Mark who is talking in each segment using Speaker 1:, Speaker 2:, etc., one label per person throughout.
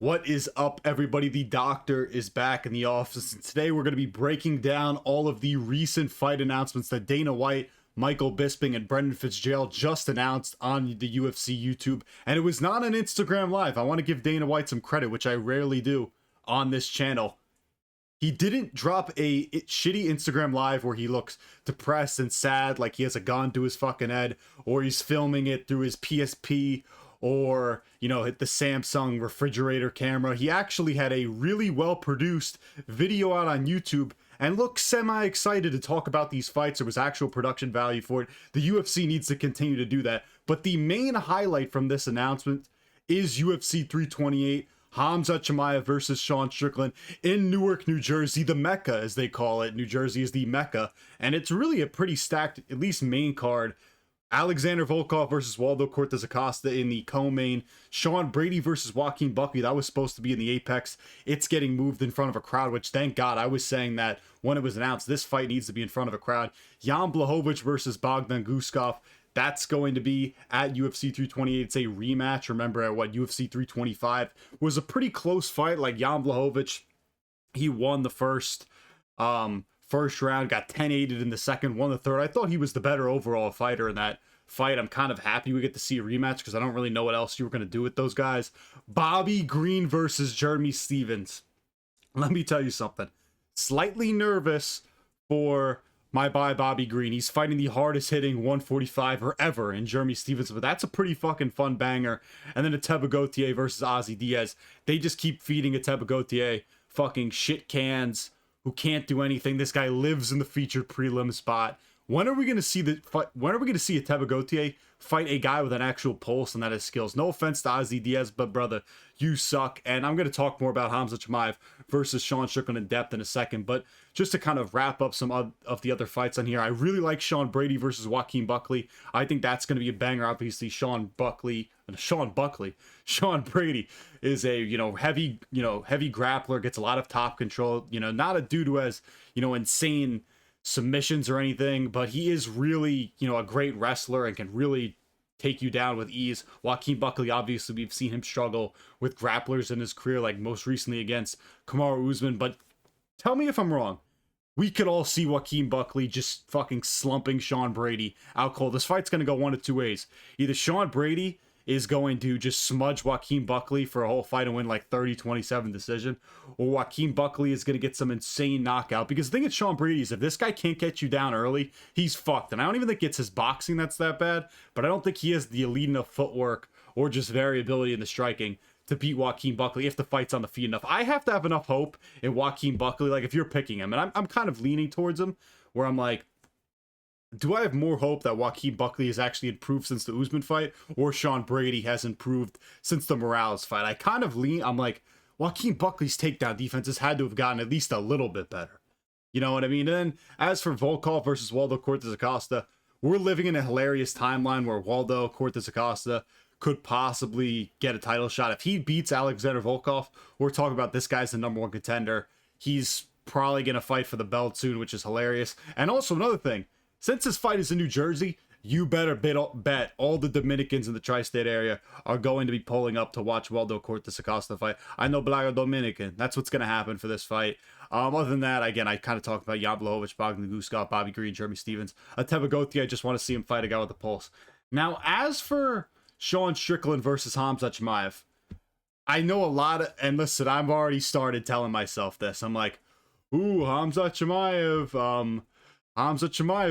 Speaker 1: What is up, everybody? The doctor is back in the office, and today we're going to be breaking down all of the recent fight announcements that Dana White, Michael Bisping, and Brendan Fitzgerald just announced on the UFC YouTube. And it was not an Instagram Live. I want to give Dana White some credit, which I rarely do on this channel. He didn't drop a shitty Instagram Live where he looks depressed and sad, like he has a gun to his fucking head, or he's filming it through his PSP, or, you know, hit the Samsung refrigerator camera. He actually had a really well-produced video out on YouTube and looked semi-excited to talk about these fights. There was actual production value for it. The UFC needs to continue to do that. But the main highlight from this announcement is UFC 328, Khamzat Chimaev versus Sean Strickland in Newark, New Jersey, the Mecca, as they call it. New Jersey is the Mecca. And it's really a pretty stacked, at least main card. Alexander Volkov versus Waldo Cortez Acosta in the co-main. Sean Brady versus Joaquin Buckley. That was supposed to be in the Apex. It's getting moved in front of a crowd, which thank God. I was saying that when it was announced, this fight needs to be in front of a crowd. Jan Blachowicz versus Bogdan Guskov. That's going to be at UFC 328. It's a rematch. Remember at UFC 325 was a pretty close fight. Like Jan Blachowicz, he won the first round, got 10-8'd in the second, won the third. I thought he was the better overall fighter in that fight. I'm kind of happy we get to see a rematch because I don't really know what else you were going to do with those guys. Bobby Green versus Jeremy Stephens. Let me tell you something. Slightly nervous for my boy Bobby Green. He's fighting the hardest hitting 145er ever in Jeremy Stephens, but that's a pretty fucking fun banger. And then Ateba Gauthier versus Ozzy Diaz. They just keep feeding Ateba Gauthier fucking shit cans who can't do anything. This guy lives in the featured prelim spot. When are we going to see Ateba Gauthier fight a guy with an actual pulse and that has skills? No offense to Ozzy Diaz, but brother, you suck. And I'm going to talk more about Khamzat Chimaev versus Sean Strickland in depth in a second. But just to kind of wrap up some of the other fights on here, I really like Sean Brady versus Joaquin Buckley. I think that's going to be a banger. Obviously, Sean Brady is a, heavy grappler, gets a lot of top control, not a dude who has, insane submissions or anything, but he is really, a great wrestler and can really take you down with ease. Joaquin Buckley, obviously, we've seen him struggle with grapplers in his career, like most recently against Kamaru Usman, but tell me if I'm wrong. We could all see Joaquin Buckley just fucking slumping Sean Brady out cold. This fight's going to go one of two ways. Either Sean Brady is going to just smudge Joaquin Buckley for a whole fight and win like 30-27 decision, or Joaquin Buckley is going to get some insane knockout. Because the thing at Sean Brady is if this guy can't get you down early, he's fucked. And I don't even think it's his boxing that's that bad, but I don't think he has the elite enough footwork or just variability in the striking to beat Joaquin Buckley if the fight's on the feet enough. I have to have enough hope in Joaquin Buckley, like if you're picking him, and I'm kind of leaning towards him, where I'm like, do I have more hope that Joaquin Buckley has actually improved since the Usman fight, or Sean Brady has improved since the Morales fight? I kind of lean, I'm like, Joaquin Buckley's takedown defenses had to have gotten at least a little bit better. You know what I mean? And then as for Volkov versus Waldo Cortez Acosta, we're living in a hilarious timeline where Waldo Cortez Acosta could possibly get a title shot. If he beats Alexander Volkov, we're talking about this guy's the number one contender. He's probably going to fight for the belt soon, which is hilarious. And also another thing, since this fight is in New Jersey, you better bet all the Dominicans in the tri-state area are going to be pulling up to watch Waldo Cortez Acosta fight. I know Blago Dominican. That's what's going to happen for this fight. Other than that, again, I kind of talked about Jan Blachowicz, Bogdan Guskov, Bobby Green, Jeremy Stephens. Ateba Gauthier, I just want to see him fight a guy with a pulse. Now, as for Sean Strickland versus Khamzat Chimaev, I know a lot of, and listen, I've already started telling myself this. I'm like, ooh, Khamzat Chimaev,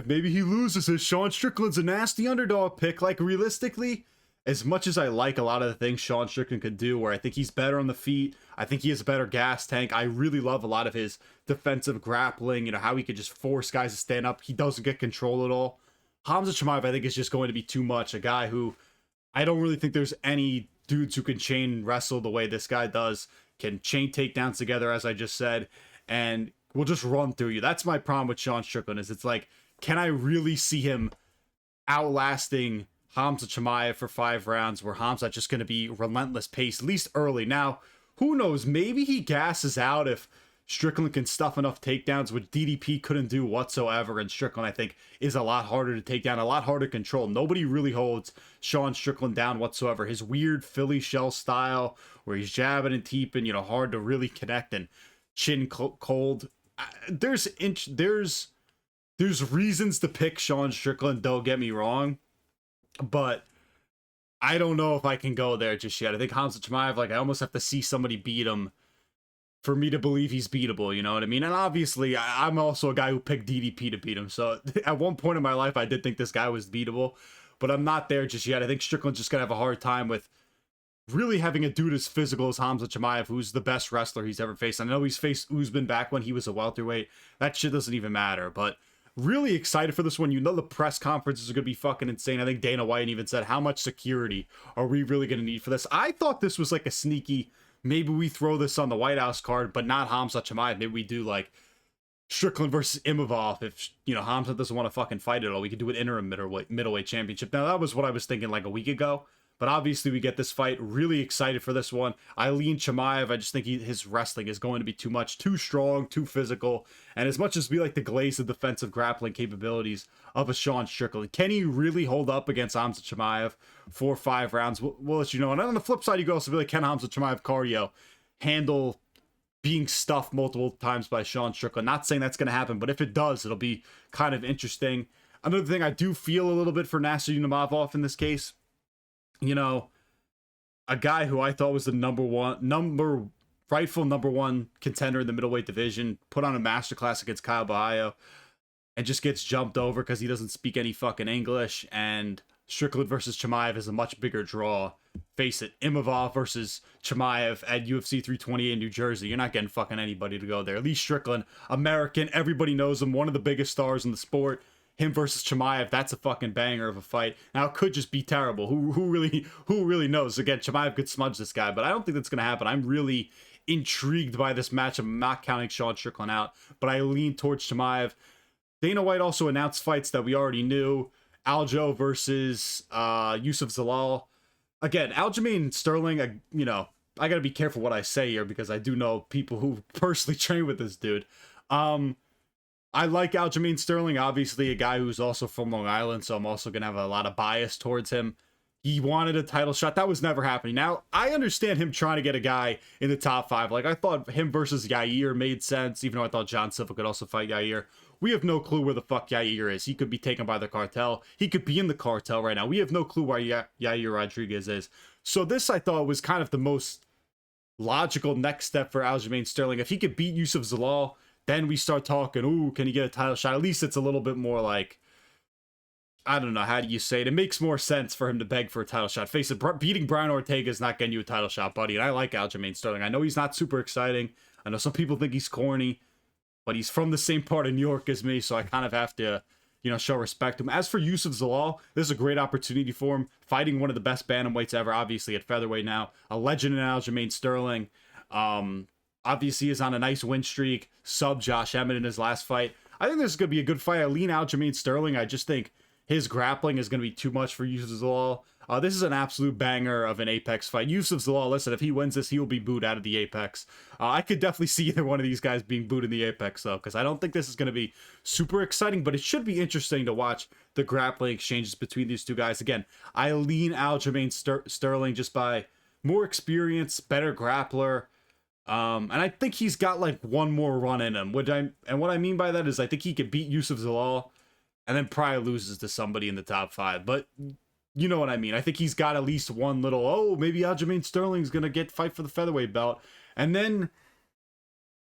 Speaker 1: maybe he loses this. Sean Strickland's a nasty underdog pick. Like, realistically, as much as I like a lot of the things Sean Strickland could do, where I think he's better on the feet, I think he has a better gas tank, I really love a lot of his defensive grappling, how he could just force guys to stand up. He doesn't get control at all. Khamzat Chimaev, I think, is just going to be too much. A guy who I don't really think there's any dudes who can chain wrestle the way this guy does, can chain takedowns together, as I just said, and will just run through you. That's my problem with Sean Strickland, is it's like, can I really see him outlasting Khamzat Chimaev for 5 rounds, where Khamzat just going to be relentless pace, at least early. Now, who knows? Maybe he gasses out if Strickland can stuff enough takedowns, which DDP couldn't do whatsoever. And Strickland, I think, is a lot harder to take down, a lot harder to control. Nobody really holds Sean Strickland down whatsoever. His weird Philly shell style, where he's jabbing and teeping, you know, hard to really connect and chin cold. There's reasons to pick Sean Strickland, don't get me wrong, but I don't know if I can go there just yet. I think Khamzat Chimaev, like, I almost have to see somebody beat him for me to believe he's beatable, you know what I mean? And obviously, I'm also a guy who picked DDP to beat him, so at one point in my life, I did think this guy was beatable, but I'm not there just yet. I think Strickland's just gonna have a hard time with really having a dude as physical as Khamzat Chimaev, who's the best wrestler he's ever faced. I know he's faced Usman back when he was a welterweight. That shit doesn't even matter, but really excited for this one. You know the press conferences are going to be fucking insane. I think Dana White even said, how much security are we really going to need for this? I thought this was like a sneaky, maybe we throw this on the White House card, but not Khamzat Chimaev. Maybe we do like Strickland versus Imavov. If, you know, Khamzat doesn't want to fucking fight at all, we could do an interim middleweight championship. Now, that was what I was thinking like a week ago. But obviously, we get this fight. Really excited for this one. I lean Chimaev. I just think his wrestling is going to be too much, too strong, too physical. And as much as we like to glaze the defensive grappling capabilities of a Sean Strickland, can he really hold up against Khamzat Chimaev for 5 rounds? We'll let you know. And on the flip side, you could also be like, can Khamzat Chimaev cardio handle being stuffed multiple times by Sean Strickland? Not saying that's going to happen, but if it does, it'll be kind of interesting. Another thing I do feel a little bit for Nasser Yunamavov in this case, you know, a guy who I thought was the rightful number one contender in the middleweight division, put on a masterclass against Kyle Bahayo and just gets jumped over because he doesn't speak any fucking English. And Strickland versus Chimaev is a much bigger draw. Face it, Imavov versus Chimaev at UFC 328 in New Jersey. You're not getting fucking anybody to go there. At least Strickland, American, everybody knows him, one of the biggest stars in the sport. Him versus Chimaev, that's a fucking banger of a fight. Now, it could just be terrible. Who really knows? Again, Chimaev could smudge this guy, but I don't think that's going to happen. I'm really intrigued by this match. I'm not counting Sean Strickland out, but I lean towards Chimaev. Dana White also announced fights that we already knew. Aljo versus Youssef Zalal. Again, Aljamain Sterling, I got to be careful what I say here because I do know people who personally train with this dude. I like Aljamain Sterling, obviously a guy who's also from Long Island, so I'm also going to have a lot of bias towards him. He wanted a title shot. That was never happening. Now, I understand him trying to get a guy in the top 5. Like, I thought him versus Yair made sense, even though I thought John Silva could also fight Yair. We have no clue where the fuck Yair is. He could be taken by the cartel. He could be in the cartel right now. We have no clue where Yair Rodriguez is. So this, I thought, was kind of the most logical next step for Aljamain Sterling. If he could beat Youssef Zalal, then we start talking, ooh, can he get a title shot? At least it's a little bit more like, I don't know, how do you say it? It makes more sense for him to beg for a title shot. Face it, beating Brian Ortega is not getting you a title shot, buddy. And I like Aljamain Sterling. I know he's not super exciting. I know some people think he's corny, but he's from the same part of New York as me, so I kind of have to, show respect to him. As for Youssef Zalal, this is a great opportunity for him. Fighting one of the best bantamweights ever, obviously at featherweight now. A legend in Aljamain Sterling. Obviously is on a nice win streak. Sub Josh Emmett in his last fight. I think this is going to be a good fight. I lean Aljamain Sterling. I just think his grappling is going to be too much for Youssef Zalal. This is an absolute banger of an Apex fight. Youssef Zalal, listen, if he wins this, he will be booed out of the Apex. I could definitely see either one of these guys being booed in the Apex, though, because I don't think this is going to be super exciting, but it should be interesting to watch the grappling exchanges between these two guys. Again, I lean Aljamain Sterling just by more experience, better grappler. And I think he's got like one more run in him. What I mean by that is I think he could beat Youssef Zalal and then probably loses to somebody in the top 5. But you know what I mean. I think he's got at least one little, maybe Aljamain Sterling's going to fight for the featherweight belt. And then,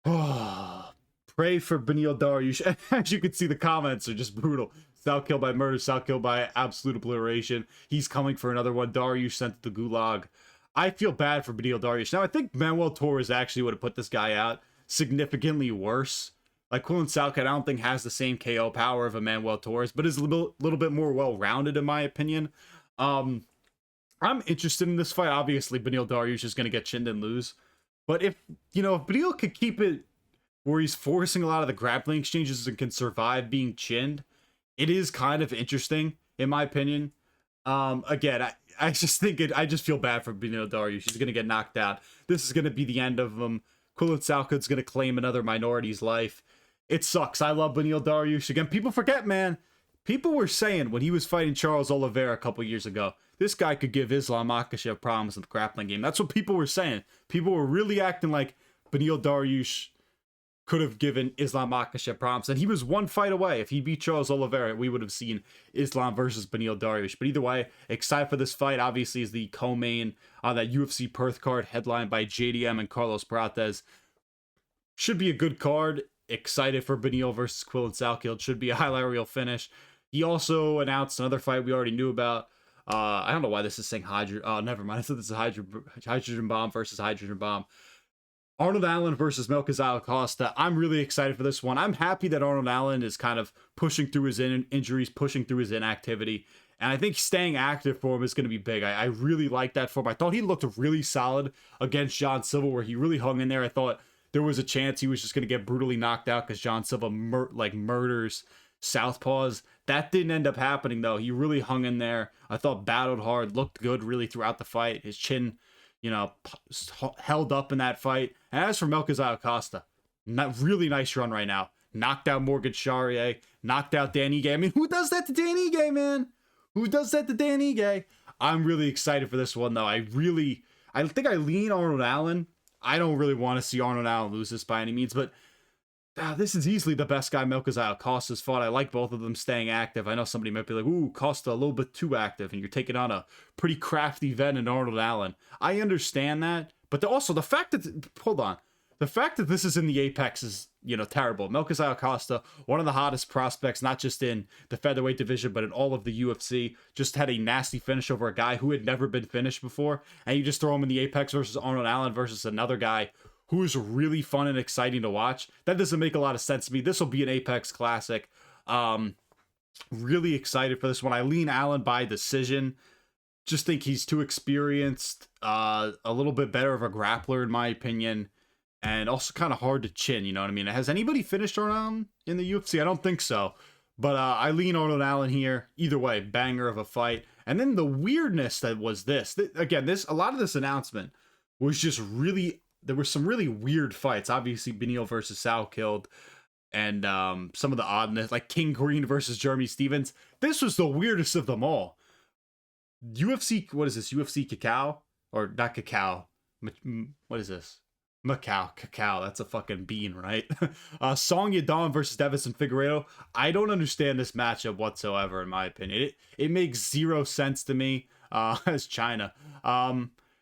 Speaker 1: pray for Beneil Dariush. As you can see, the comments are just brutal. Salkilld by murder, Salkilld by absolute obliteration. He's coming for another one. Dariush sent to the gulag. I feel bad for Beneil Dariush. Now, I think Manuel Torres actually would have put this guy out significantly worse. Like, Quillan Salkilld, I don't think has the same KO power of a Manuel Torres, but is a little bit more well-rounded, in my opinion. I'm interested in this fight. Obviously, Beneil Dariush is going to get chinned and lose. But if Beneil could keep it where he's forcing a lot of the grappling exchanges and can survive being chinned, it is kind of interesting, in my opinion. Again, I just feel bad for Beneil Dariush. He's going to get knocked out. This is going to be the end of him. Quillan Salkild's going to claim another minority's life. It sucks. I love Beneil Dariush. Again, people forget, man. People were saying when he was fighting Charles Oliveira a couple years ago, this guy could give Islam Makhachev problems in the grappling game. That's what people were saying. People were really acting like Beneil Dariush could have given Islam Makhachev problems. And he was one fight away. If he beat Charles Oliveira, we would have seen Islam versus Beneil Dariush. But either way, excited for this fight. Obviously, is the co-main on that UFC Perth card, headlined by JDM and Carlos Prates. Should be a good card. Excited for Beneil versus Quillan Salkilld. Should be a highlight reel finish. He also announced another fight we already knew about. I don't know why this is saying hydrogen. Oh, never mind. I thought this is hydrogen bomb versus hydrogen bomb. Arnold Allen versus Melquizael Costa. I'm really excited for this one. I'm happy that Arnold Allen is kind of pushing through his injuries, pushing through his inactivity. And I think staying active for him is going to be big. I really like that for him. I thought he looked really solid against John Silva, where he really hung in there. I thought there was a chance he was just going to get brutally knocked out because John Silva murders southpaws. That didn't end up happening, though. He really hung in there. I thought battled hard, looked good really throughout the fight. His chin, held up in that fight. And as for Melquizael Costa, not really nice run right now. Knocked out Morgan Charrier, knocked out Dan Ige. I mean, who does that to Dan Ige, man? Who does that to Dan Ige? I'm really excited for this one, though. I think I lean Arnold Allen. I don't really want to see Arnold Allen lose this by any means, but this is easily the best guy Melquizael Costa's fought. I like both of them staying active. I know somebody might be like, ooh, Costa a little bit too active, and you're taking on a pretty crafty vet in Arnold Allen. I understand that, but also the fact that this is in the Apex is, terrible. Melquizael Costa, one of the hottest prospects, not just in the featherweight division, but in all of the UFC, just had a nasty finish over a guy who had never been finished before, and you just throw him in the Apex versus Arnold Allen versus another guy who is really fun and exciting to watch. That doesn't make a lot of sense to me. This will be an Apex classic. Really excited for this one. I lean Allen by decision. Just think he's too experienced, a little bit better of a grappler in my opinion, and also kind of hard to chin, you know what I mean? Has anybody finished Arnold in the UFC? I don't think so. But I lean Arnold Allen here. Either way, banger of a fight. And then the weirdness that was this. Again, a lot of this announcement was just really... There were some really weird fights. Obviously, Beneil versus Salkilld, and some of the oddness, like King Green versus Jeremy Stevens. This was the weirdest of them all. UFC, what is this? UFC Cacao? Or not Cacao. What is this? Macau. Cacao. That's a fucking bean, right? Song Yadong versus Davison Figueiredo. I don't understand this matchup whatsoever, in my opinion. It makes zero sense to me as China.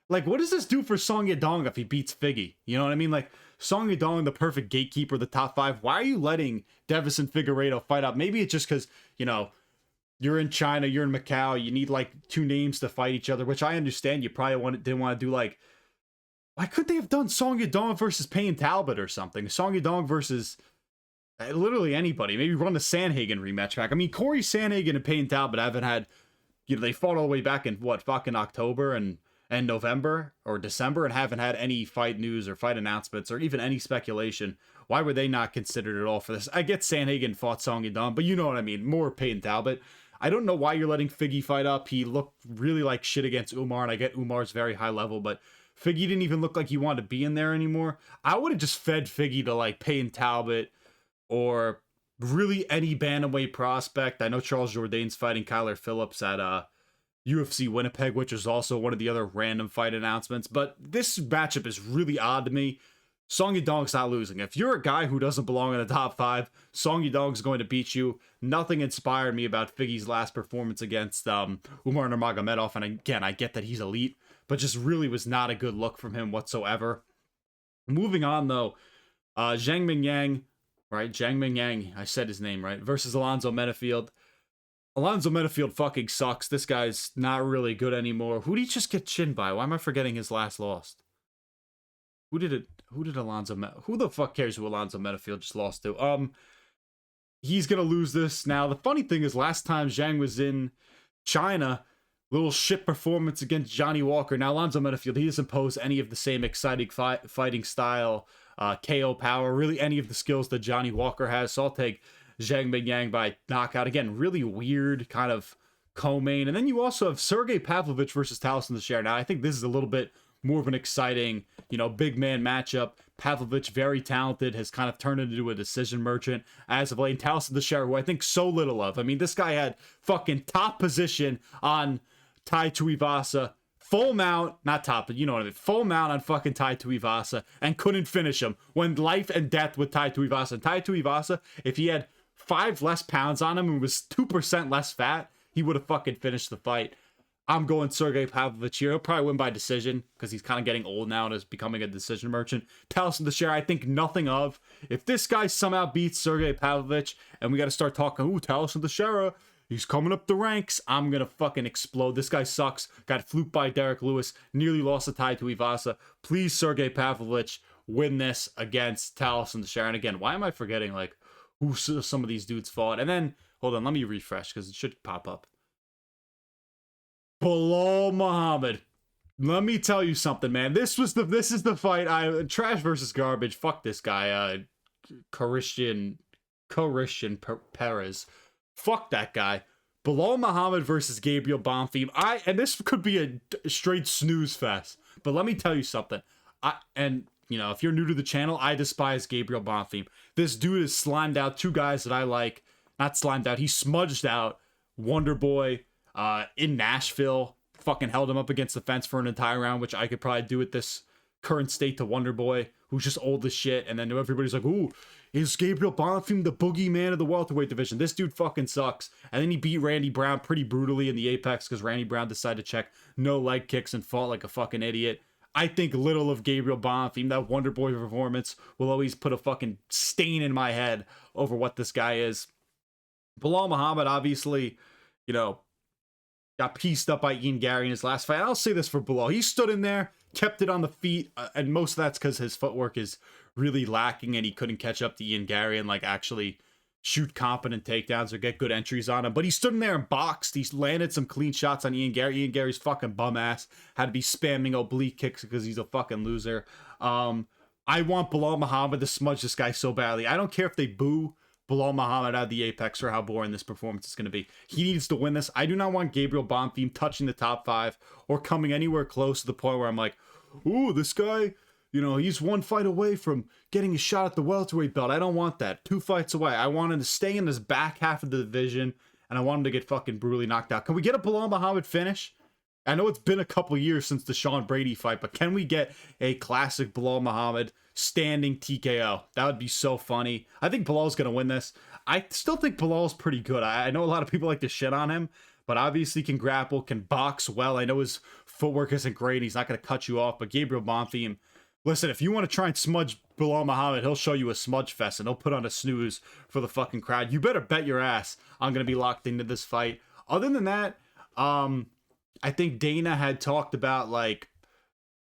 Speaker 1: What does this do for Song Yadong if he beats Figgy? You know what I mean? Song Yadong, the perfect gatekeeper, the top 5. Why are you letting Davison Figueiredo fight up? Maybe it's just because, you're in China, you're in Macau, you need, 2 names to fight each other, which I understand. You probably didn't want to do, why could they have done Song Yadong versus Payne Talbot or something? Song Yadong versus literally anybody. Maybe run the Sanhagen rematch back. I mean, Corey Sanhagen and Payne Talbot haven't had, they fought all the way back in, fucking October and November or December and haven't had any fight news or fight announcements or even any speculation. Why were they not considered at all for this? I get Sanhagen fought Song Yadong, but you know what I mean. More Payne Talbot. I don't know why you're letting Figgy fight up. He looked really like shit against Umar, and I get Umar's very high level, but Figgy didn't even look like he wanted to be in there anymore. I would have just fed Figgy to Payne Talbot or really any bantamweight prospect. I know Charles Jourdain's fighting Kyler Phillips at UFC Winnipeg, which is also one of the other random fight announcements. But this matchup is really odd to me. Song Yadong's not losing. If you're a guy who doesn't belong in the top 5, Song Yadong's going to beat you. Nothing inspired me about Figgy's last performance against Umar Nurmagomedov. And again, I get that he's elite, but just really was not a good look from him whatsoever. Moving on, though, Zhang Mingyang, right? Zhang Mingyang, I said his name right, versus Alonzo Menifield. Alonzo Menifield fucking sucks. This guy's not really good anymore. Who did he just get chinned by? Why am I forgetting his last loss? Who the fuck cares who Alonzo Menifield just lost to? He's gonna lose this. Now, the funny thing is, last time Zhang was in China, little shit performance against Johnny Walker. Now, Alonzo Menifield, he doesn't pose any of the same exciting fighting style, KO power, really any of the skills that Johnny Walker has. So I'll take Zhang Mingyang by knockout. Again, really weird kind of co-main. And then you also have Sergey Pavlovich versus Taliesin Teixeira. Now, I think this is a little bit more of an exciting, you know, big man matchup. Pavlovich, very talented, has kind of turned into a decision merchant as of late. And Taliesin Teixeira, who I think so little of. I mean, this guy had fucking top position on Tai Tuivasa, full mount, not top, but you know what I mean, full mount on fucking Tai Tuivasa, and couldn't finish him. When life and death with Tai Tuivasa. And Tai Tuivasa, if he had 5 less pounds on him and was 2% less fat, he would have fucking finished the fight. I'm going Sergey Pavlovich here. He'll probably win by decision because he's kind of getting old now and is becoming a decision merchant. Taliesin Teixeira, I think nothing of. If this guy somehow beats Sergey Pavlovich and we got to start talking, ooh, Taliesin Teixeira, he's coming up the ranks, I'm going to fucking explode. This guy sucks. Got fluked by Derek Lewis. Nearly lost to Tai Tuivasa. Please, Sergey Pavlovich, win this against Taliesin Teixeira. And again, why am I forgetting, like, who some of these dudes fought? And then, hold on, let me refresh because it should pop up. Belal Muhammad. Let me tell you something, man. This is the fight. Trash versus garbage. Fuck this guy. Christian Perez. Fuck that guy. Belal Muhammad versus Gabriel Bonfim. And this could be a straight snooze fest. But let me tell you something. You know, if you're new to the channel, I despise Gabriel Bonfim. This dude has slimed out 2 guys that I like. Not slimed out. He smudged out Wonder Boy in Nashville. Fucking held him up against the fence for an entire round, which I could probably do at this current state to Wonder Boy, who's just old as shit. And then everybody's like, ooh, is Gabriel Bonfim the boogeyman of the welterweight division? This dude fucking sucks. And then he beat Randy Brown pretty brutally in the Apex because Randy Brown decided to check no leg kicks and fought like a fucking idiot. I think little of Gabriel Bonfim. That Wonder Boy performance will always put a fucking stain in my head over what this guy is. Belal Muhammad, obviously, you know, got pieced up by Ian Gary in his last fight. I'll say this for Belal. He stood in there, kept it on the feet, and most of that's because his footwork is really lacking and he couldn't catch up to Ian Gary and, like, actually shoot competent takedowns or get good entries on him. But he stood in there and boxed. He landed some clean shots on Ian Gary. Ian Gary's fucking bum ass had to be spamming oblique kicks because he's a fucking loser. I want Belal Muhammad to smudge this guy so badly. I don't care if they boo Belal Muhammad out of the Apex for how boring this performance is going to be. He needs to win this. I do not want Gabriel Bonfim touching the top 5 or coming anywhere close to the point where I'm like, ooh, this guy, you know, he's 1 fight away from getting a shot at the welterweight belt. I don't want that. 2 fights away. I want him to stay in this back half of the division, and I want him to get fucking brutally knocked out. Can we get a Belal Muhammad finish? I know it's been a couple years since the Sean Brady fight, but can we get a classic Belal Muhammad standing TKO? That would be so funny. I think Belal's going to win this. I still think Belal's pretty good. I know a lot of people like to shit on him, but obviously can grapple, can box well. I know his footwork isn't great. He's not going to cut you off, but Gabriel Bonfim, listen, if you want to try and smudge Belal Muhammad, he'll show you a smudge fest and he'll put on a snooze for the fucking crowd. You better bet your ass I'm going to be locked into this fight. Other than that, I think Dana had talked about, like,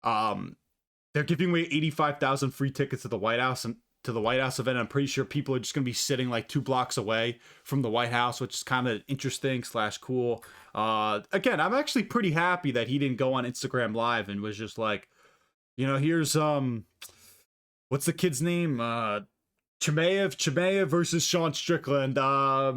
Speaker 1: they're giving away 85,000 free tickets to the White House and to the White House event. I'm pretty sure people are just going to be sitting like 2 blocks away from the White House, which is kind of interesting / cool. Again, I'm actually pretty happy that he didn't go on Instagram Live and was just like, you know, here's what's the kid's name? Chimaev versus Sean Strickland.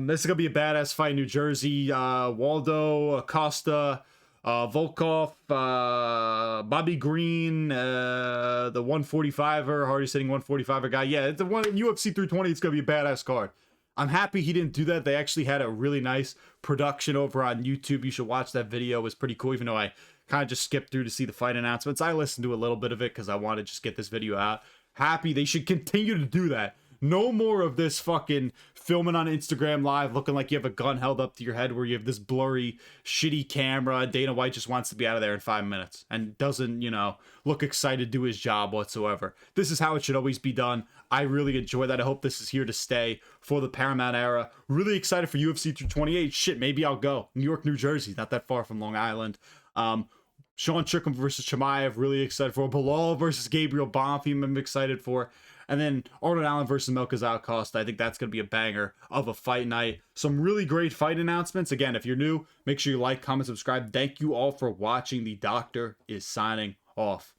Speaker 1: This is gonna be a badass fight in New Jersey. Waldo, Costa, Volkov, Bobby Green, the 145er, hardest hitting 145er guy. Yeah, it's the one UFC 320. It's gonna be a badass card. I'm happy he didn't do that. They actually had a really nice production over on YouTube. You should watch that video. It was pretty cool, even though I kind of just skipped through to see the fight announcements. I listened to a little bit of it because I want to just get this video out. Happy they should continue to do that. No more of this fucking filming on Instagram Live looking like you have a gun held up to your head where you have this blurry, shitty camera. Dana White just wants to be out of there in 5 minutes and doesn't, you know, look excited to do his job whatsoever. This is how it should always be done. I really enjoy that. I hope this is here to stay for the Paramount era. Really excited for UFC 228. Shit, maybe I'll go. New York, New Jersey, not that far from Long Island. Sean Strickland versus Chimaev, really excited for. Belal versus Gabriel Bonfim, I'm excited for. And then Arnold Allen versus Melquizael Costa. I think that's going to be a banger of a fight night. Some really great fight announcements. Again, if you're new, make sure you like, comment, subscribe. Thank you all for watching. The doctor is signing off.